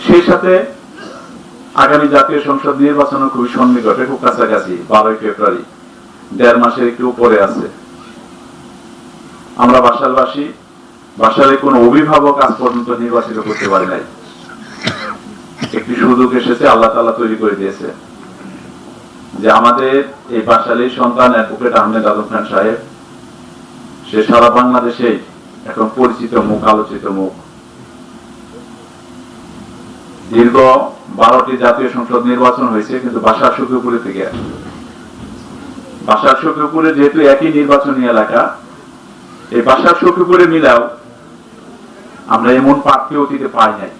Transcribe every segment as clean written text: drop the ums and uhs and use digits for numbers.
সেই সাথে আগামী জাতীয় সংসদ নির্বাচন খুবই সন্নিকটে, খুব কাছাকাছি, 12 ফেব্রুয়ারি, 1.5 মাসের একটু উপরে আছে। আমরা বাসালবাসী, বাসালে কোনো অভিভাবক আজ পর্যন্ত নির্বাচিত করতে পারে নাই। একটি সুযোগ এসেছে, আল্লাহ তাআলা তৈরি করে দিয়েছে যে আমাদের এই বাসালের সন্তান অ্যাডভোকেট আহমেদ আদম খান সাহেব, সে সারা বাংলাদেশে এখন পরিচিত মুখ, আলোচিত মুখ। দীর্ঘ 12টি জাতীয় সংসদ নির্বাচন হয়েছে, কিন্তু বাসার সখীপুরে থেকে, বাসার সখীপুরে যেহেতু একই নির্বাচনী এলাকা, এই বাসার সখীপুরে মিলাও আমরা এমন প্রার্থী অতীতে পাই নাই।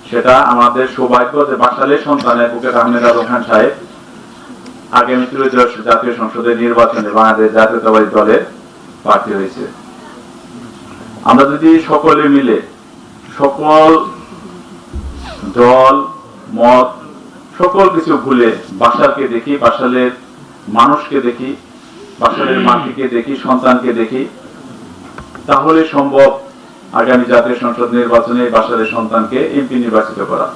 সেটা আমাদের সৌভাগ্য যে বাসালের সন্তান অ্যাডভোকেট আহমেদ আদম খান সাহেব আগামী ত্রয়োদশ জাতীয় সংসদের নির্বাচনে বাংলাদেশ জাতীয়তাবাদী দলের প্রার্থী হয়েছে। আমরা যদি সকলে মিলে, সকল দল মত সকল কিছু ভুলে বাসালকে দেখি, বাসালের মানুষকে দেখি, বাসালের মাটিকে দেখি, সন্তানকে দেখি, তাহলে সম্ভব আগামী জাতীয় সংসদ নির্বাচনে বাসালের সন্তানকে এমপি নির্বাচিত করা।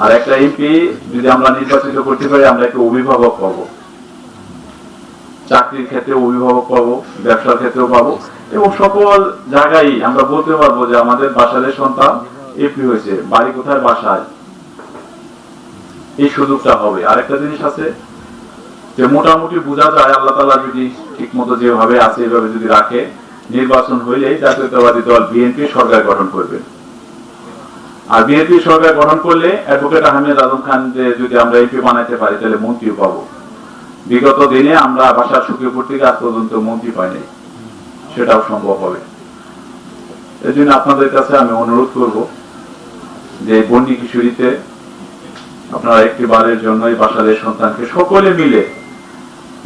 আর একটা এমপি যদি আমরা নির্বাচিত করতে পারি, আমরা একটা অভিভাবক পাবো, চাকরির ক্ষেত্রে অভিভাবক পাবো, ব্যবসার ক্ষেত্রেও পাবো, এবং সকল জায়গায় আমরা বলতে পারবো যে আমাদের বাসালের সন্তান এমপি হয়েছে, বাড়ি কোথায়, বাসায়। এই সুযোগটা হবে। আরেকটা জিনিস আছে যে মোটামুটি বোঝা যায়, আল্লাহ তাআলা যদি ঠিক মতো যেভাবে আছে এভাবে যদি রাখে, নির্বাচন হইলে জাতীয়তাবাদী দল বিএনপি সরকার গঠন করবে। আর বিএনপি সরকার গঠন করলে অ্যাডভোকেট আহমেদ আদম খান যদি আমরা এমপি বানাইতে পারি, তাহলে মন্ত্রী পাবো। বিগত দিনে আমরা বাসার সখীপুর থেকে আজ পর্যন্ত মন্ত্রী পাইনি, সেটাও সম্ভব হবে। এই জন্য আপনাদের কাছে আমি অনুরোধ করব যে বন্যী কিশোরীতে আপনারা একটি বারের জন্য এই বাসালের সন্তানকে সকলে মিলে,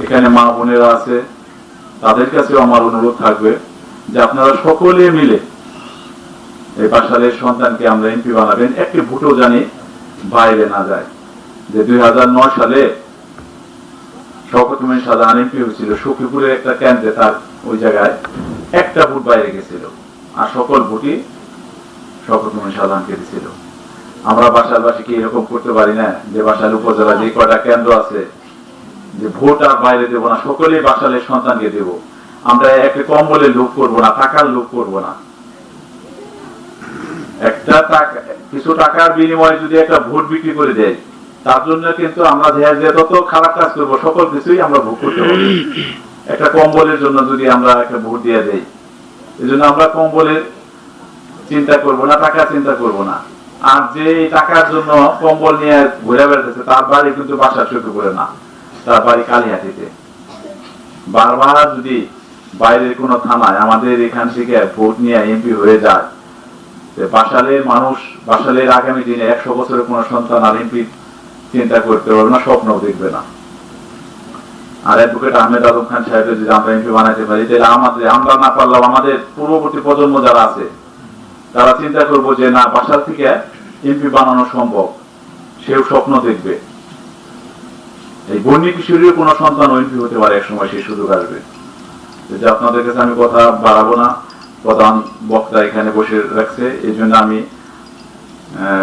এখানে মা বোনেরা আছে, তাদের কাছেও আমার অনুরোধ থাকবে যে আপনারা সকলে মিলে এই বাসালের সন্তানকে আমরা এমপি বানাবেন। একটি ভোটও জানি বাইরে না যায়। যে 2009 সালে শওকত মোমেন শাহজাহান এমপি হয়েছিল, সখীপুরের একটা কেন্দ্রে, তার ওই জায়গায় একটা ভোট বাইরে গেছিল, আর সকল ভোটই শওকত মোমেন শাহজাহানকে দিয়েছিল। আমরা বাসালবাসী কি এরকম করতে পারি না যে বাসাল উপজেলা যে কয়টা কেন্দ্র আছে, যে ভোট আর বাইরে দেবো না, সকলেই বাসালের সন্তানকে দেব। আমরা একটা কম্বলের লোভ করবো না, টাকার লোভ করবো না। একটা টাকা, কিছু টাকার বিনিময়ে যদি একটা ভোট বিক্রি করে দেয়, তার জন্য কিন্তু আমরা যে তত খারাপ কাজ করবো, সকল কিছুই আমরা ভোগ করতে পারবো। একটা কম্বলের জন্য যদি আমরা একটা ভোট দিয়ে দেই, এই জন্য আমরা কম্বলের চিন্তা করবো না, টাকা চিন্তা করবো না। আর যে টাকার জন্য কম্বল নিয়ে ঘুরে বেড়াতেছে, তার বাড়ি কিন্তু বাসার সখীপুরে না, তার বাড়ি কালিহাতীতে। বারবার যদি বাইরের কোনো থানায় আমাদের এখান থেকে ভোট নিয়ে এমপি হয়ে যায়, বাসালের মানুষ, বাসালের আগামী দিনে 100 বছরের কোনো সন্তান আর এমপি চিন্তা করতে পারবে না, স্বপ্নও দেখবে না। আর অ্যাডভোকেট আহমেদ আদম খান সাহেবের যদি আমরা এমপি বানাইতে পারি, তাহলে আমাদের, আমরা না পারলাম, আমাদের পূর্ববর্তী প্রজন্ম যারা আছে তারা চিন্তা করবো যে না, বাসাল থেকে এমপি বানানো সম্ভব, সেও স্বপ্ন দেখবে। এই বন্যী কিশোরীর কোনো সন্তান এমপি হতে পারে, এক সময় সেই সুযোগ আসবে। যে আপনাদের কাছে আমি কথা বাড়াবো না, প্রধান বক্তা এখানে বসে রাখছে, এই জন্য আমি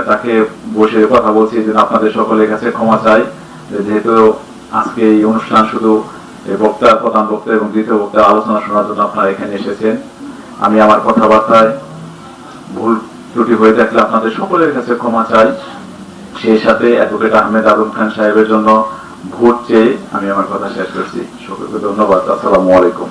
তাকে বসে কথা বলছি। এই জন্য আপনাদের সকলের কাছে ক্ষমা চাই, যেহেতু আজকে এই অনুষ্ঠান শুধু বক্তা, প্রধান বক্তা এবং দ্বিতীয় বক্তা আলোচনা শোনার জন্য আপনারা এখানে এসেছেন। আমি আমার কথাবার্তায় ভুল ত্রুটি হয়ে থাকলে আপনাদের সকলের কাছে ক্ষমা চাই। সেই সাথে অ্যাডভোকেট আহমেদ আদম খান সাহেবের জন্য ভোট চেয়ে আমি আমার কথা শেষ করছি। সকলকে ধন্যবাদ। আসসালামু আলাইকুম।